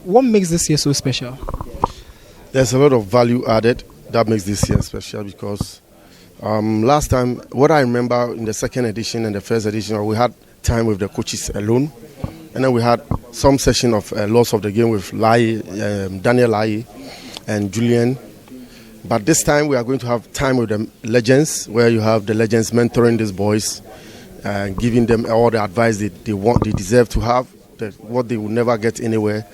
What makes this year so special? There's a lot of value added that makes this year special because last time, what I remember in the second edition and the first edition, we had time with the coaches alone, and then we had some session of loss of the game with Daniel Lai and Julian. But this time we are going to have time with the legends, where you have the legends mentoring these boys, giving them all the advice they deserve to have, what they will never get anywhere.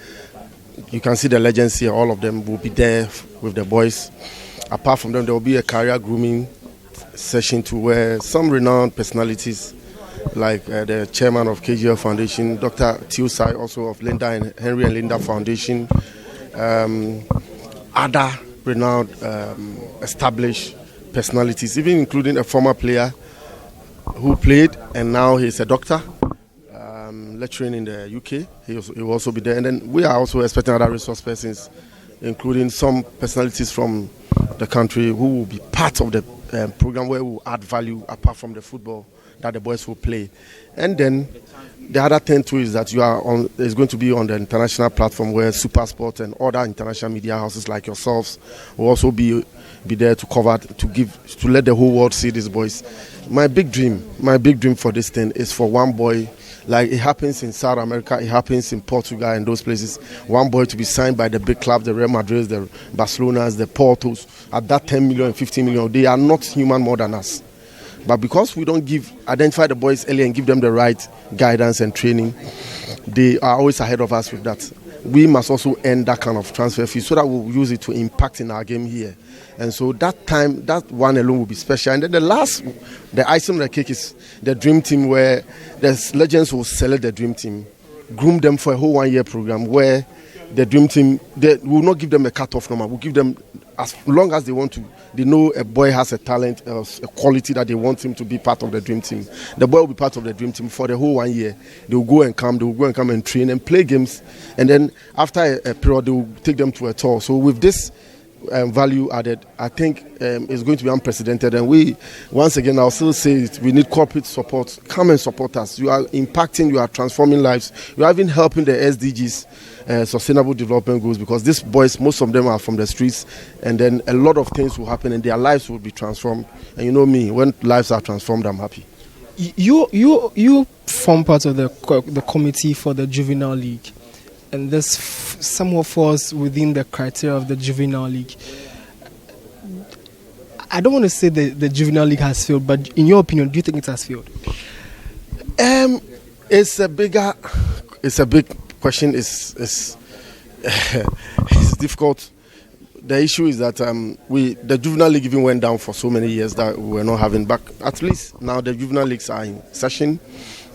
You can see the legends here, all of them will be there with the boys. Apart from them, there will be a career grooming session too, where some renowned personalities like the chairman of KGL Foundation, Dr. Tiusai, also of Henry and Linda Foundation, other renowned established personalities, even including a former player who played and now he's a doctor lecturing in the UK. He will also be there. And then we are also expecting other resource persons, including some personalities from the country who will be part of the program, where we will add value apart from the football that the boys will play. And then the other thing too is that is going to be on the international platform, where Supersport and other international media houses like yourselves will also be there to cover, to let the whole world see these boys. My big dream for this thing is for one boy, like it happens in South America, it happens in Portugal and those places, one boy to be signed by the big clubs, the Real Madrid, the Barcelonas, the Portos, at that 10 million, 15 million. They are not human more than us. But because we don't identify the boys early and give them the right guidance and training, they are always ahead of us with that. We must also end that kind of transfer fee so that we'll use it to impact in our game here. And so that time, that one alone will be special. And then the icing on the cake is the dream team, where the legends will select the dream team, groom them for a whole 1 year program, where the dream team, we will not give them a cut-off number. We'll give them as long as they want to. They know a boy has a talent, a quality that they want him to be part of the dream team. The boy will be part of the dream team for the whole 1 year. They will go and come and train and play games. And then after a period, they will take them to a tour. So with this value added, I think it's going to be unprecedented. And we, once again, I'll still say it, we need corporate support. Come and support us. You are impacting, you are transforming lives. You are even helping the SDGs, Sustainable Development Goals, because these boys, most of them are from the streets, and then a lot of things will happen and their lives will be transformed. And you know me, when lives are transformed, I'm happy. You form part of the committee for the Juvenile League, and this somewhat falls within the criteria of the Juvenile League. I don't want to say the Juvenile League has failed, but in your opinion, do you think it has failed? It's a big question. It's difficult. The issue is that the Juvenile League even went down for so many years that we were not having back. At least now the Juvenile Leagues are in session.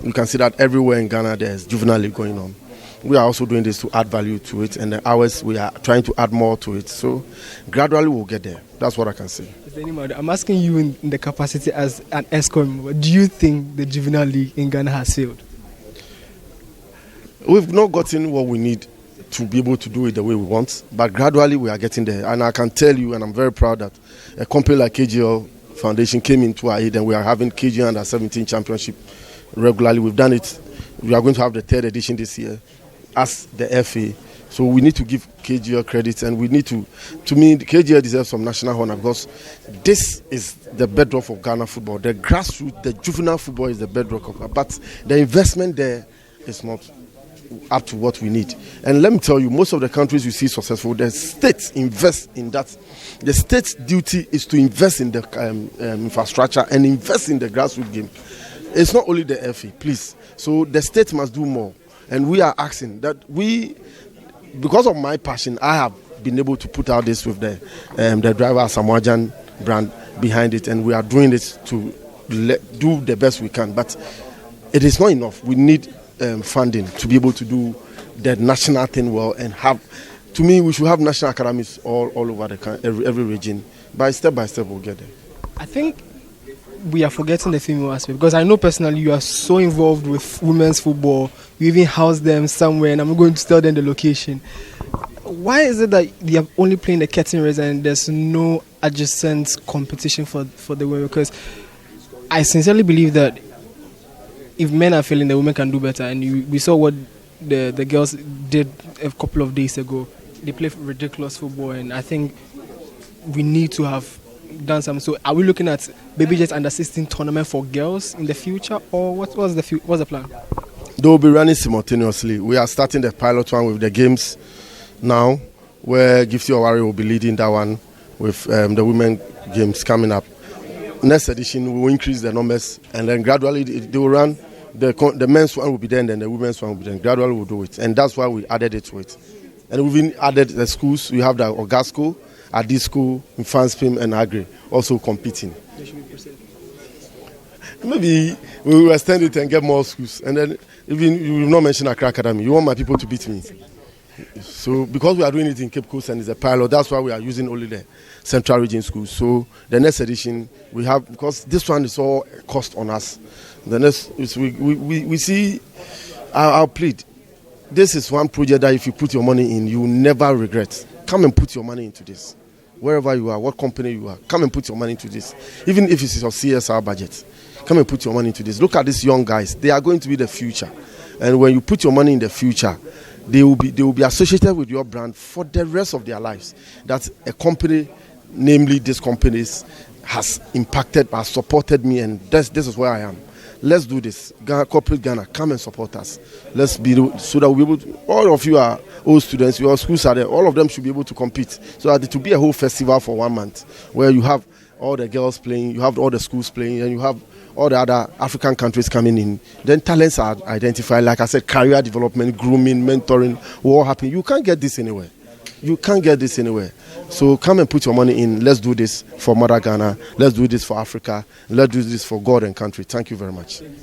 You can see that everywhere in Ghana there's Juvenile League going on. We are also doing this to add value to it, and ours we are trying to add more to it. So gradually we'll get there. That's what I can say. I'm asking you in the capacity as an ESCO member, do you think the Juvenile League in Ghana has failed? We've not gotten what we need to be able to do it the way we want, but gradually we are getting there. And I can tell you, and I'm very proud that a company like KGL Foundation came into our aid, and we are having KGL Under 17 Championship regularly. We've done it. We are going to have the third edition this year as the FA. So we need to give KGL credit, and we need to me, KGL deserves some national honor, because this is the bedrock of Ghana football. The grassroots, the juvenile football is the bedrock of it, but the investment there is not up to what we need. And let me tell you, most of the countries you see successful, the states invest in that. The state's duty is to invest in the infrastructure and invest in the grassroots game. It's not only the FA, please. So the state must do more. And we are asking that because of my passion, I have been able to put out this with the driver Samoajan brand behind it, and we are doing this to do the best we can. But it is not enough. We need funding to be able to do the national thing well, and to me, we should have national academies all over every region. By step we'll get there. I think we are forgetting the female aspect, because I know personally you are so involved with women's football. You even house them somewhere, and I'm going to tell them the location. Why is it that they are only playing the curtain race and there's no adjacent competition for the women? Because I sincerely believe that if men are failing, the women can do better. And we saw what the girls did a couple of days ago. They play ridiculous football, and I think we need to have done something. So, are we looking at maybe just under 16 tournament for girls in the future, or what's the plan? They will be running simultaneously. We are starting the pilot one with the games now, where Gifty Owari will be leading that one with the women games coming up. Next edition, we will increase the numbers, and then gradually they will run. The men's one will be then the women's one will be then. Gradually we'll do it, and that's why we added it to it. And we've even added the schools. We have the Oga School, Adi School, Infanspim, and Agri also competing. Maybe we will extend it and get more schools, and then even you will not mention Accra Academy. You want my people to beat me. So because we are doing it in Cape Coast and it's a pilot, that's why we are using only the Central Region schools. So the next edition we have, because this one is all cost on us. The next is we see. I'll plead. This is one project that if you put your money in, you will never regret. Come and put your money into this. Wherever you are, what company you are, come and put your money into this. Even if it's your CSR budget, come and put your money into this. Look at these young guys. They are going to be the future. And when you put your money in the future, they will be associated with your brand for the rest of their lives. That a company, namely these companies, has impacted, has supported me, and this is where I am. Let's do this. Corporate Ghana, come and support us. Let's be so that we'll be able to, all of you are old students, your schools are there, all of them should be able to compete. So that it will be a whole festival for 1 month where you have all the girls playing, you have all the schools playing, and you have all the other African countries coming in. Then talents are identified. Like I said, career development, grooming, mentoring will all happen. You can't get this anywhere. You can't get this anywhere. So come and put your money in. Let's do this for Mother Ghana. Let's do this for Africa. Let's do this for God and country. Thank you very much.